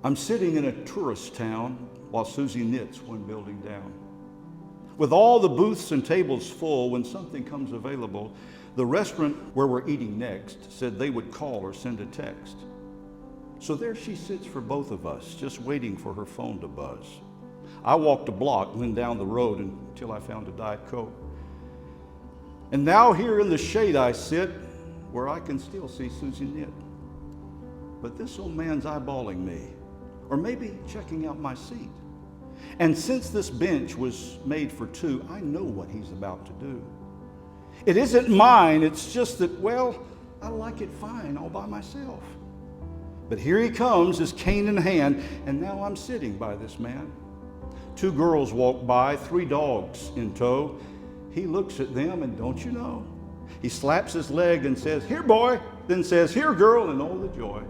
I'm sitting in a tourist town while Susie knits one building down. With all the booths and tables full, when something comes available, the restaurant where we're eating next said they would call or send a text. So there she sits for both of us, just waiting for her phone to buzz. I walked a block, then down the road until I found a Diet Coke. And now here in the shade I sit, where I can still see Susie knit. But this old man's eyeballing me, or maybe checking out my seat. And since this bench was made for two, I know what he's about to do. It isn't mine, it's just that, well, I like it fine all by myself. But here he comes, his cane in hand, and now I'm sitting by this man. Two girls walk by, three dogs in tow. He looks at them, and don't you know, he slaps his leg and says, "Here, boy," then says, "Here, girl," and oh, the joy.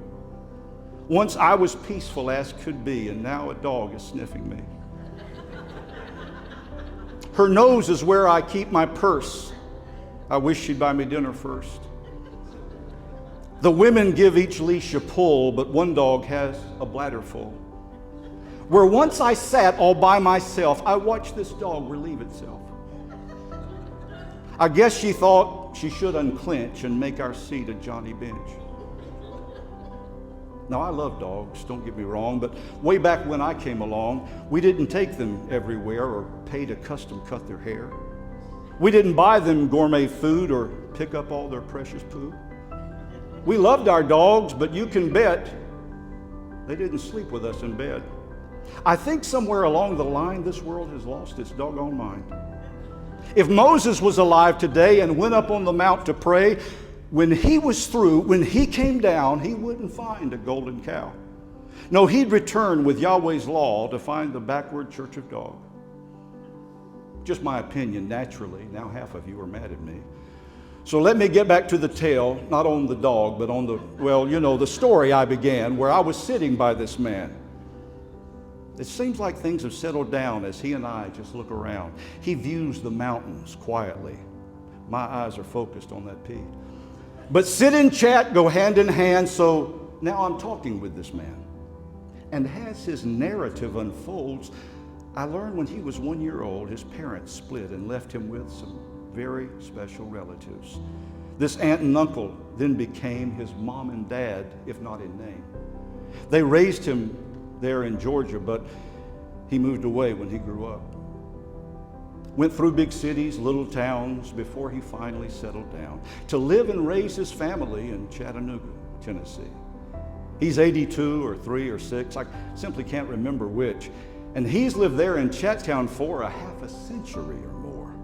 Once I was peaceful as could be, and now a dog is sniffing me. Her nose is where I keep my purse. I wish she'd buy me dinner first. The women give each leash a pull, but one dog has a bladder full. Where once I sat all by myself, I watched this dog relieve itself. I guess she thought she should unclench and make our seat a Johnny Bench. Now, I love dogs, don't get me wrong, but way back when I came along, we didn't take them everywhere or pay to custom cut their hair. We didn't buy them gourmet food or pick up all their precious poo. We loved our dogs, but you can bet they didn't sleep with us in bed. I think somewhere along the line, this world has lost its doggone mind. If Moses was alive today and went up on the mount to pray, when he was through, when he came down, he wouldn't find a golden cow. No, he'd return with Yahweh's law to find the backward church of dog. Just my opinion, naturally. Now half of you are mad at me. So let me get back to the tale, not on the dog, but on the story I began, where I was sitting by this man. It seems like things have settled down as he and I just look around. He views the mountains quietly. My eyes are focused on that peak. But sit and chat go hand in hand, so now I'm talking with this man. And as his narrative unfolds, I learned when he was 1 year old, his parents split and left him with some very special relatives. This aunt and uncle then became his mom and dad, if not in name. They raised him there in Georgia, but he moved away when he grew up. Went through big cities, little towns, before he finally settled down to live and raise his family in Chattanooga, Tennessee. He's 82 or 3 or 6, I simply can't remember which. And he's lived there in Chattown for a half a century or more.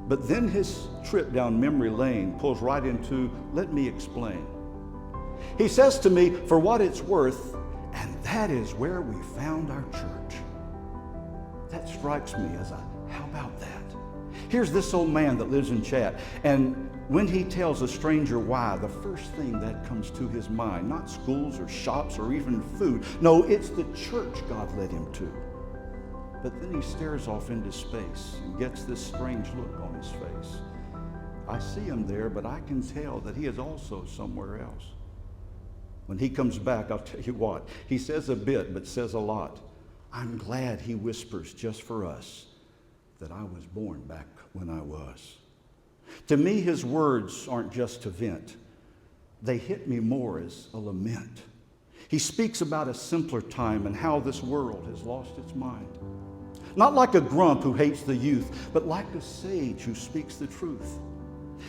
But then his trip down memory lane pulls right into, let me explain. He says to me, for what it's worth, and that is where we found our church. That strikes me as how about that? Here's this old man that lives in Chat, and when he tells a stranger why, the first thing that comes to his mind, not schools or shops or even food. No, it's the church God led him to. But then he stares off into space and gets this strange look on his face. I see him there, but I can tell that he is also somewhere else. When he comes back, I'll tell you what, he says a bit, but says a lot. I'm glad, he whispers, just for us, that I was born back when I was. To me, his words aren't just to vent. They hit me more as a lament. He speaks about a simpler time and how this world has lost its mind. Not like a grump who hates the youth, but like a sage who speaks the truth.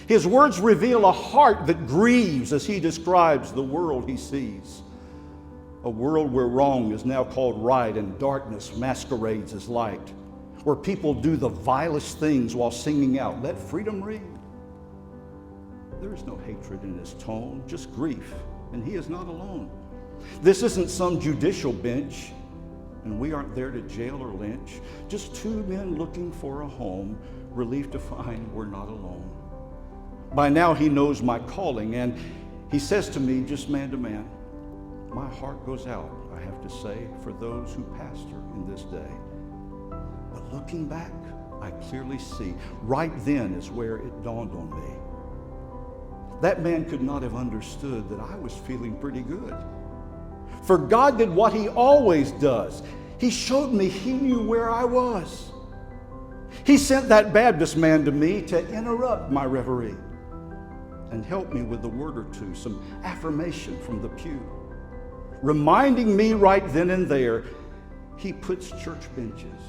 His words reveal a heart that grieves as he describes the world he sees. A world where wrong is now called right and darkness masquerades as light. Where people do the vilest things while singing out, let freedom ring. There is no hatred in his tone, just grief, and he is not alone. This isn't some judicial bench, and we aren't there to jail or lynch. Just two men looking for a home, relieved to find we're not alone. By now he knows my calling, and he says to me, just man to man, my heart goes out, I have to say, for those who pastor in this day. But looking back, I clearly see, right then is where it dawned on me. That man could not have understood that I was feeling pretty good. For God did what he always does. He showed me he knew where I was. He sent that Baptist man to me to interrupt my reverie and help me with a word or two, some affirmation from the pew, reminding me right then and there, he puts church benches